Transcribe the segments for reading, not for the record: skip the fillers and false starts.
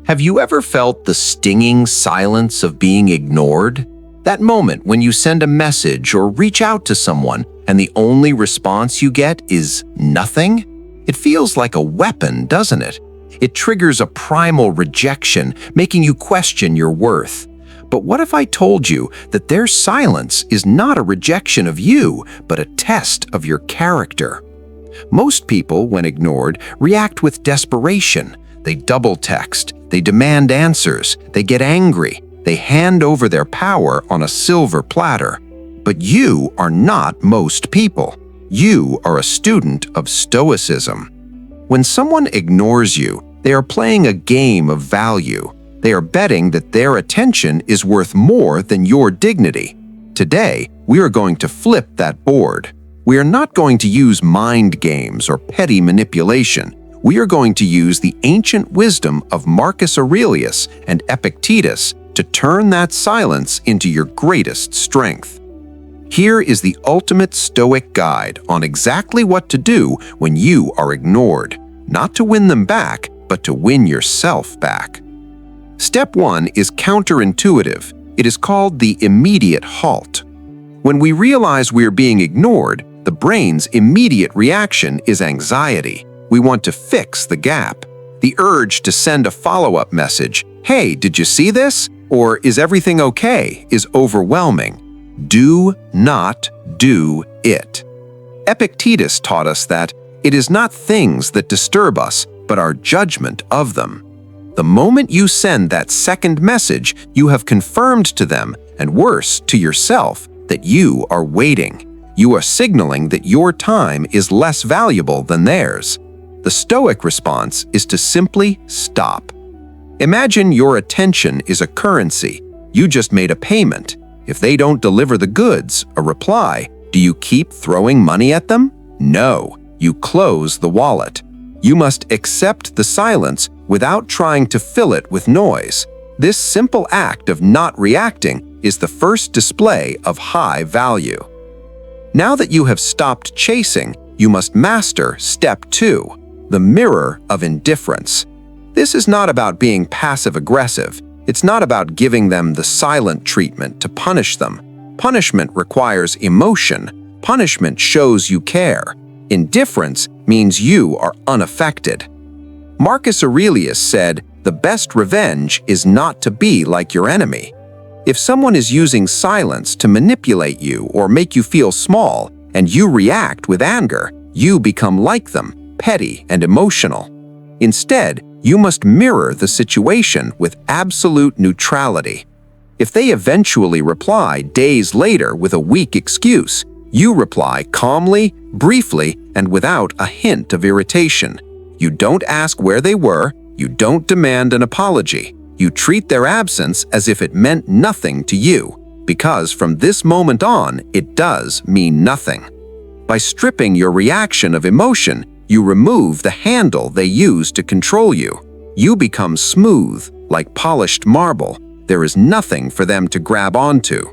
Have you ever felt the stinging silence of being ignored? That moment when you send a message or reach out to someone and the only response you get is nothing? It feels like a weapon, doesn't it? It triggers a primal rejection, making you question your worth. But what if I told you that their silence is not a rejection of you, but a test of your character? Most people, when ignored, react with desperation. They double text, they demand answers, they get angry, they hand over their power on a silver platter. But you are not most people. You are a student of Stoicism. When someone ignores you, they are playing a game of value. They are betting that their attention is worth more than your dignity. Today, we are going to flip that board. We are not going to use mind games or petty manipulation. We are going to use the ancient wisdom of Marcus Aurelius and Epictetus to turn that silence into your greatest strength. Here is the ultimate Stoic guide on exactly what to do when you are ignored, not to win them back, but to win yourself back. Step 1 is counterintuitive. It is called the immediate halt. When we realize we're being ignored, the brain's immediate reaction is anxiety. We want to fix the gap. The urge to send a follow-up message, "Hey, did you see this?" or "Is everything okay?" is overwhelming. Do not do it. Epictetus taught us that it is not things that disturb us, but our judgment of them. The moment you send that second message, you have confirmed to them, and worse, to yourself, that you are waiting. You are signaling that your time is less valuable than theirs. The Stoic response is to simply stop. Imagine your attention is a currency. You just made a payment. If they don't deliver the goods, a reply, do you keep throwing money at them? No, you close the wallet. You must accept the silence without trying to fill it with noise. This simple act of not reacting is the first display of high value. Now that you have stopped chasing, you must master step 2, the mirror of indifference. This is not about being passive-aggressive. It's not about giving them the silent treatment to punish them. Punishment requires emotion. Punishment shows you care. Indifference means you are unaffected. Marcus Aurelius said, "The best revenge is not to be like your enemy." If someone is using silence to manipulate you or make you feel small, and you react with anger, you become like them, petty and emotional. Instead, you must mirror the situation with absolute neutrality. If they eventually reply days later with a weak excuse, you reply calmly, briefly, and without a hint of irritation. You don't ask where they were, you don't demand an apology. You treat their absence as if it meant nothing to you, because from this moment on, it does mean nothing. By stripping your reaction of emotion, you remove the handle they use to control you. You become smooth, like polished marble. There is nothing for them to grab onto.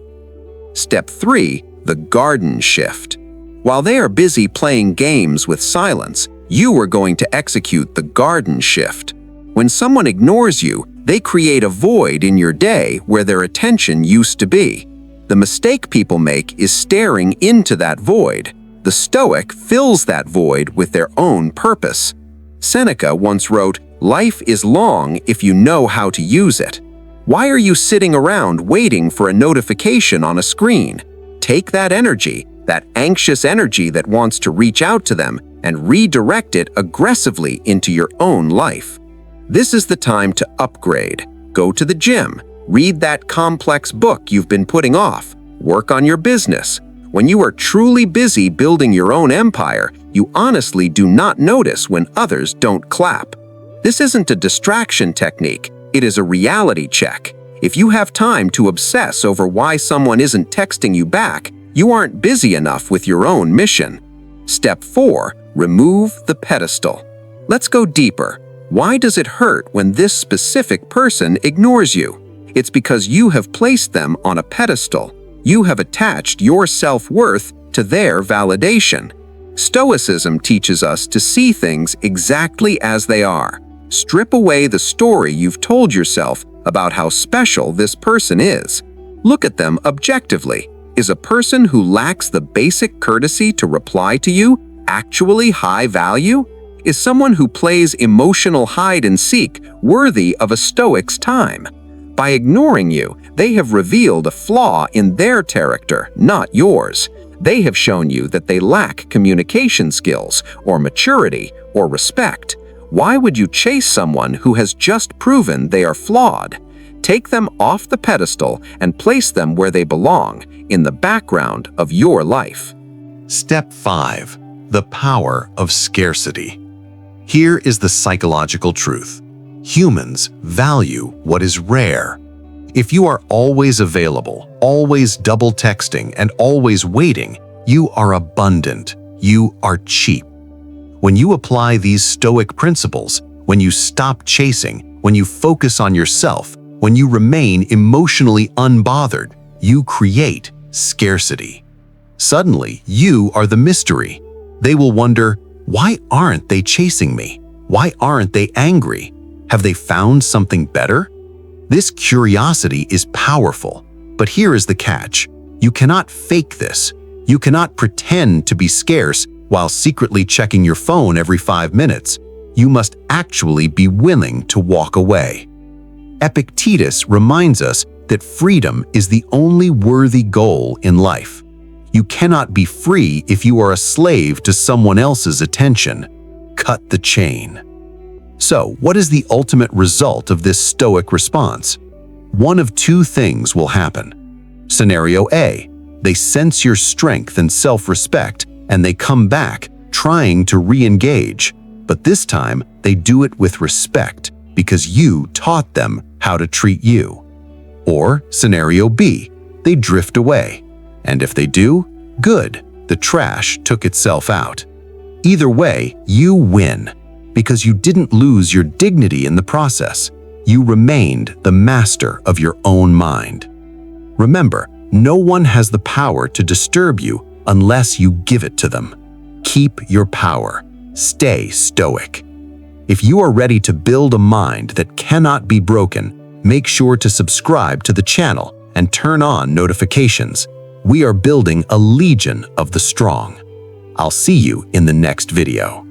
Step 3, the garden shift. While they are busy playing games with silence, you are going to execute the garden shift. When someone ignores you, they create a void in your day where their attention used to be. The mistake people make is staring into that void. The Stoic fills that void with their own purpose. Seneca once wrote, "Life is long if you know how to use it." Why are you sitting around waiting for a notification on a screen? Take that energy, that anxious energy that wants to reach out to them, and redirect it aggressively into your own life. This is the time to upgrade. Go to the gym, read that complex book you've been putting off, work on your business. When you are truly busy building your own empire, you honestly do not notice when others don't clap. This isn't a distraction technique, it is a reality check. If you have time to obsess over why someone isn't texting you back, you aren't busy enough with your own mission. Step 4, remove the pedestal. Let's go deeper. Why does it hurt when this specific person ignores you? It's because you have placed them on a pedestal. You have attached your self-worth to their validation. Stoicism teaches us to see things exactly as they are. Strip away the story you've told yourself about how special this person is. Look at them objectively. Is a person who lacks the basic courtesy to reply to you actually high value? Is someone who plays emotional hide-and-seek worthy of a Stoic's time? By ignoring you, they have revealed a flaw in their character, not yours. They have shown you that they lack communication skills, or maturity, or respect. Why would you chase someone who has just proven they are flawed? Take them off the pedestal and place them where they belong, in the background of your life. Step 5. The power of scarcity. Here is the psychological truth. Humans value what is rare. If you are always available, always double texting, and always waiting, you are abundant. You are cheap. When you apply these Stoic principles, when you stop chasing, when you focus on yourself, when you remain emotionally unbothered, you create scarcity. Suddenly, you are the mystery. They will wonder, why aren't they chasing me? Why aren't they angry? Have they found something better? This curiosity is powerful, but here is the catch. You cannot fake this. You cannot pretend to be scarce while secretly checking your phone every 5 minutes. You must actually be willing to walk away. Epictetus reminds us that freedom is the only worthy goal in life. You cannot be free if you are a slave to someone else's attention. Cut the chain. So, what is the ultimate result of this Stoic response? One of two things will happen. Scenario A, they sense your strength and self-respect, and they come back, trying to re-engage. But this time, they do it with respect, because you taught them how to treat you. Or Scenario B, they drift away. And if they do, good, the trash took itself out. Either way, you win, because you didn't lose your dignity in the process. You remained the master of your own mind. Remember, no one has the power to disturb you unless you give it to them. Keep your power. Stay stoic. If you are ready to build a mind that cannot be broken, make sure to subscribe to the channel and turn on notifications. We are building a legion of the strong. I'll see you in the next video.